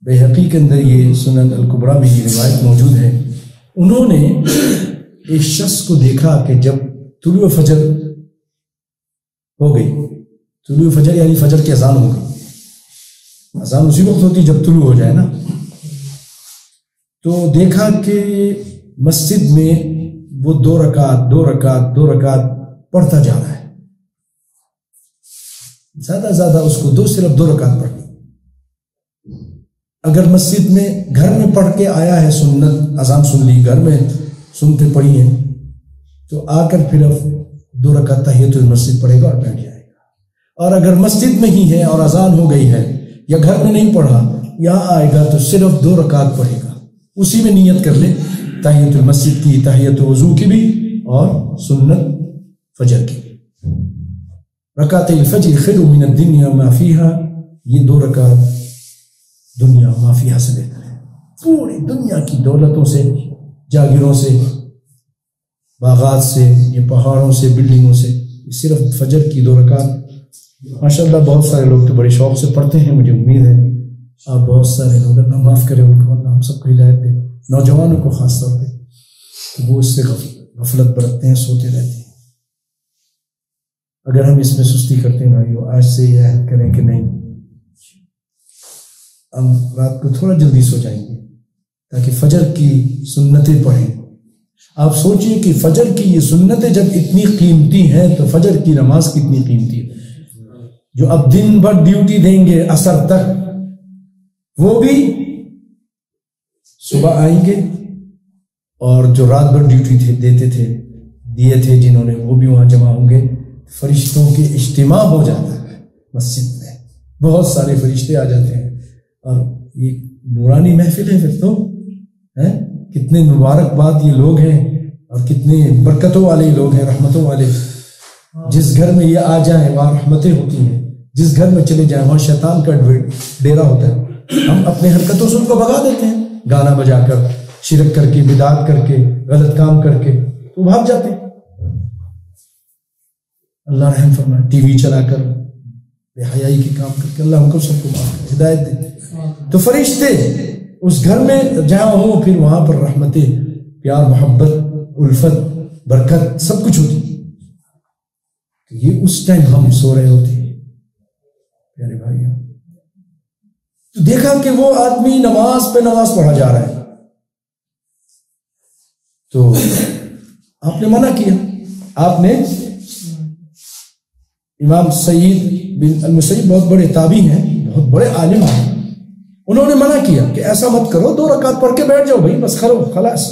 بیہقی کے اندر یہ سنن الکبریٰ میں یہ روایت موجود ہے. انہوں نے ایک شخص کو دیکھا کہ جب طلوع فجر ہو گئی، طلوع فجر یعنی فجر کی اذان ہو گئی، اذان اسی وقت ہوتی جب طلوع ہو جائے نا، تو دیکھا کہ مسجد میں وہ 2 رکعت پڑھتا جا رہا ہے. زیادہ زیادہ اس کو صرف 2 رکعت پڑھنی. اگر مسجد میں گھر میں پڑھ کے آیا ہے سنت، اذان سن لی، گھر میں سنتے پڑھی ہیں، تو آ کر پھر اب 2 رکعت تحیۃ المسجد پڑھے گا اور بیٹھ جائے گا. اور اگر مسجد میں ہی ہے اور اذان ہو گئی ہے یا گھر میں نہیں پڑھا، یہاں آئے گا تو صرف 2 رکعت پڑھے گا. اسی میں نیت کر لے تحیۃ المسجد کی، تحیۃ وضو کی بھی اور سنت فجر کی. رکعت الفجر خیر من الدنیا ما فیہا، یہ 2 رکعت دنیا ما فیہا سے بہتر ہے. پوری دنیا کی دولتوں سے، جاگیروں سے، باغات سے، یہ پہاڑوں سے، بلڈنگوں سے، صرف فجر کی 2 رکعت. ماشاءاللہ بہت سارے لوگ تو بڑے شوق سے پڑھتے ہیں. مجھے امید ہے آپ بہت سارے لوگ، اللہ معاف کرے ان کو، اللہ ہم سب کو ہدایت دے، نوجوانوں کو خاص طور پہ، کہ وہ اس سے غفلت برتتے ہیں، سوتے رہتے ہیں. اگر ہم اس میں سستی کرتے ہیں بھائیو، آج سے یہ عہد کریں کہ نہیں، ہم رات کو تھوڑا جلدی سو جائیں گے تاکہ فجر کی سنتیں پڑھیں. آپ سوچیں کہ فجر کی یہ سنتیں جب اتنی قیمتی ہیں تو فجر کی نماز کتنی قیمتی ہے. جو اب دن بھر ڈیوٹی دیں گے عصر تک، وہ بھی صبح آئیں گے، اور جو رات بھر ڈیوٹی دیے تھے جنہوں نے، وہ بھی وہاں جمع ہوں گے. فرشتوں کے اجتماع ہو جاتا ہے مسجد میں، بہت سارے فرشتے آ جاتے ہیں، اور یہ نورانی محفل ہے. پھر تو کتنے مبارکباد یہ لوگ ہیں اور کتنے برکتوں والے لوگ ہیں، رحمتوں والے. جس گھر میں یہ آ جائیں وہاں رحمتیں ہوتی ہیں، جس گھر میں چلے جائیں وہاں شیطان کا ڈیرا ہوتا ہے. ہم اپنے حرکتوں سے ان کو بھگا دیتے ہیں، گانا بجا کر، شرک کر کے، بدعت کر کے، غلط کام کر کے، تو بھاگ جاتے ہیں. اللہ رحم فرمائے. ٹی وی چلا کر، بے حیائی کے کام کر کے، اللہ ہم کو سب کو معاف کرے، ہدایت دے. تو فرشتے اس گھر میں جہاں ہوں، پھر وہاں پر رحمتیں، پیار، محبت، الفت، برکت سب کچھ ہوتی. یہ اس ٹائم ہم سو رہے ہوتے ہیں پیارے بھائیوں. تو دیکھا کہ وہ آدمی نماز پہ نماز پڑھا جا رہا ہے، تو آپ نے منع کیا. آپ نے، امام سعید بن المسیب بہت بڑے تابعی ہیں، بہت بڑے عالم ہیں، انہوں نے منع کیا کہ ایسا مت کرو، 2 رکعت پڑھ کے بیٹھ جاؤ بھائی، بس کرو خلاص.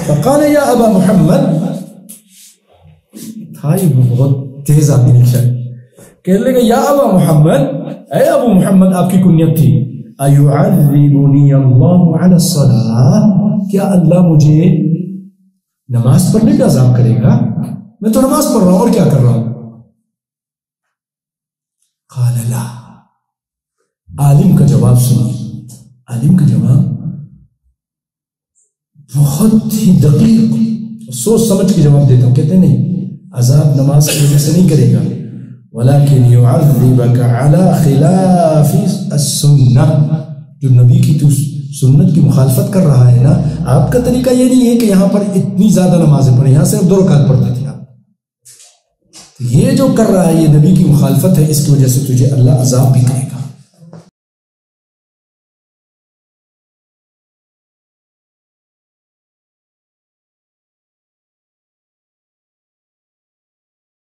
فقال یا ابا محمد، تھا یہ بہت تیز آدمی ہے، کہنے لگا یا ابا محمد، اے ابو محمد، آپ کی کنیت تھی، ایعذبنی اللہ علی الصلاۃ، کیا اللہ مجھے نماز پڑھنے کا عذاب کرے گا؟ میں تو نماز پڑھ رہا ہوں، اور کیا کر رہا ہوں. قال لا. عالم کا جواب سنیے، عالم کا جواب بہت ہی دقیق، سوچ سمجھ کے جواب دیتا ہوں. کہتے نہیں، عذاب نماز کی وجہ سے نہیں کرے گا، ولیکن یعذبک علی خلاف السنہ، جو نبی کی تو سنت کی مخالفت کر رہا ہے نا. آپ کا طریقہ یہ نہیں ہے کہ یہاں پر اتنی زیادہ نمازیں پڑھیں، یہاں صرف 2 رکعت پڑھتے تھے آپ. یہ جو کر رہا ہے یہ نبی کی مخالفت ہے، اس کی وجہ سے تجھے اللہ عذاب بھی کرے گا.